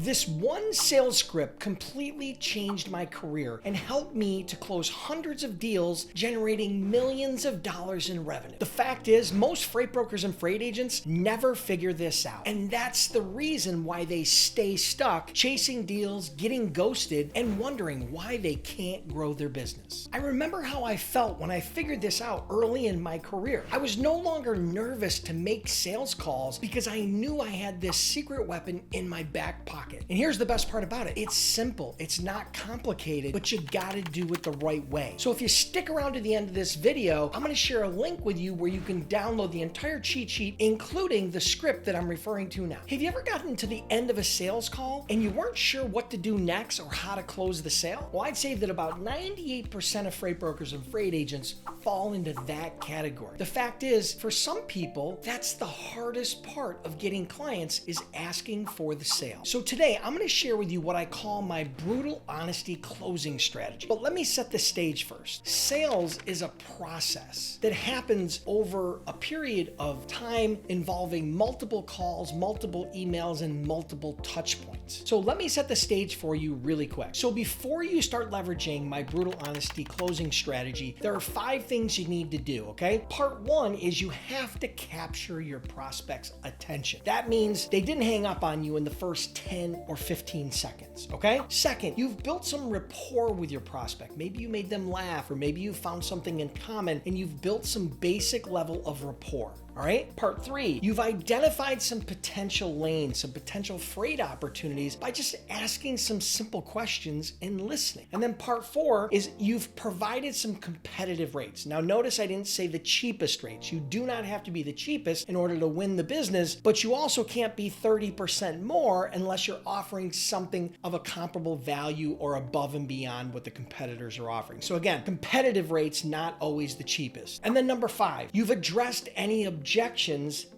This one sales script completely changed my career and helped me to close hundreds of deals, generating millions of dollars in revenue. The fact is, most freight brokers and freight agents never figure this out. And that's the reason why they stay stuck chasing deals, getting ghosted, and wondering why they can't grow their business. I remember how I felt when I figured this out early in my career. I was no longer nervous to make sales calls because I knew I had this secret weapon in my back pocket. And here's the best part about it. It's simple. It's not complicated, but you gotta do it the right way. So if you stick around to the end of this video, I'm gonna share a link with you where you can download the entire cheat sheet, including the script that I'm referring to now. Have you ever gotten to the end of a sales call and you weren't sure what to do next or how to close the sale? Well, I'd say that about 98% of freight brokers and freight agents fall into that category. The fact is, for some people, that's the hardest part of getting clients, is asking for the sale. So today, I'm gonna share with you what I call my brutal honesty closing strategy. But let me set the stage first. Sales is a process that happens over a period of time involving multiple calls, multiple emails, and multiple touch points. So let me set the stage for you really quick. So before you start leveraging my brutal honesty closing strategy, there are 5 things you need to do, okay? Part 1 is you have to capture your prospect's attention. That means they didn't hang up on you in the first 10 or 15 seconds, okay? Second, you've built some rapport with your prospect. Maybe you made them laugh, or maybe you found something in common and you've built some basic level of rapport. All right. Part 3, you've identified some potential lanes, some potential freight opportunities by just asking some simple questions and listening. And then part 4 is you've provided some competitive rates. Now notice I didn't say the cheapest rates. You do not have to be the cheapest in order to win the business, but you also can't be 30% more unless you're offering something of a comparable value or above and beyond what the competitors are offering. So again, competitive rates, not always the cheapest. And then number 5, you've addressed any objections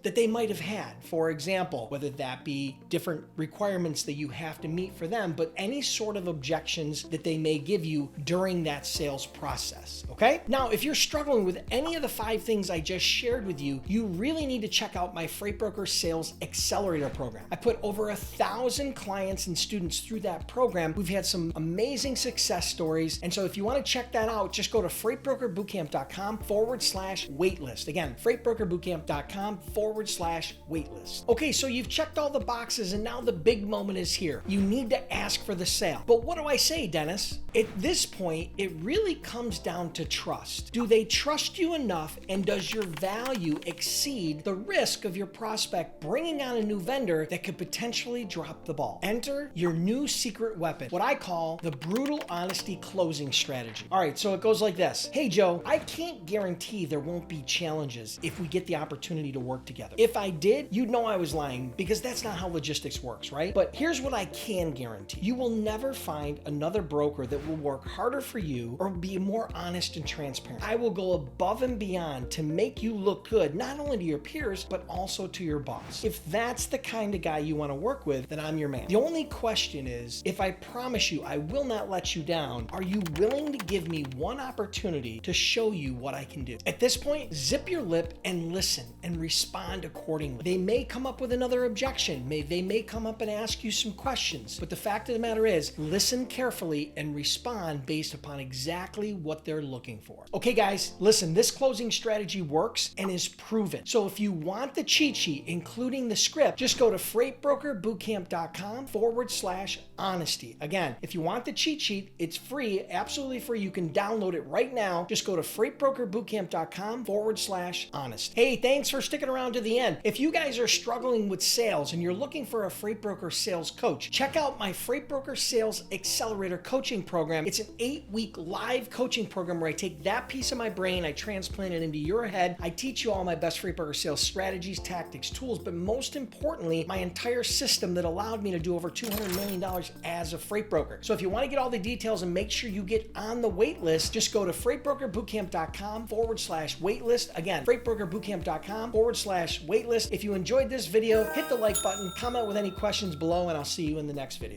that they might have had. For example, whether that be different requirements that you have to meet for them, but any sort of objections that they may give you during that sales process, okay? Now, if you're struggling with any of the 5 things I just shared with you, you really need to check out my Freight Broker Sales Accelerator program. I put over 1,000 clients and students through that program. We've had some amazing success stories. And so if you want to check that out, just go to freightbrokerbootcamp.com/waitlist. Again, freightbrokerbootcamp.com/waitlist. Okay, so you've checked all the boxes and now the big moment is here. You need to ask for the sale. But what do I say, Dennis? At this point, it really comes down to trust. Do they trust you enough, and does your value exceed the risk of your prospect bringing on a new vendor that could potentially drop the ball? Enter your new secret weapon, what I call the brutal honesty closing strategy. All right, so it goes like this. Hey, Joe, I can't guarantee there won't be challenges if we get the opportunity to work together. If I did, you'd know I was lying, because that's not how logistics works, right? But here's what I can guarantee. You will never find another broker that will work harder for you or be more honest and transparent. I will go above and beyond to make you look good, not only to your peers, but also to your boss. If that's the kind of guy you want to work with, then I'm your man. The only question is, if I promise you I will not let you down, are you willing to give me one opportunity to show you what I can do? At this point, zip your lip and listen and respond accordingly. They may come up with another objection. They may come up and ask you some questions. But the fact of the matter is, listen carefully and respond based upon exactly what they're looking for. Okay, guys, listen, this closing strategy works and is proven. So if you want the cheat sheet, including the script, just go to freightbrokerbootcamp.com/honesty. Again, if you want the cheat sheet, it's free, absolutely free. You can download it right now. Just go to freightbrokerbootcamp.com/honesty. Hey, thanks for sticking around to the end. If you guys are struggling with sales and you're looking for a freight broker sales coach, check out my Freight Broker Sales Accelerator coaching program. It's an 8-week live coaching program where I take that piece of my brain, I transplant it into your head. I teach you all my best freight broker sales strategies, tactics, tools, but most importantly, my entire system that allowed me to do over $200 million as a freight broker. So if you want to get all the details and make sure you get on the wait list, just go to freightbrokerbootcamp.com/waitlist. Again, freightbrokerbootcamp.com/waitlist. If you enjoyed this video, hit the like button, comment with any questions below, and I'll see you in the next video.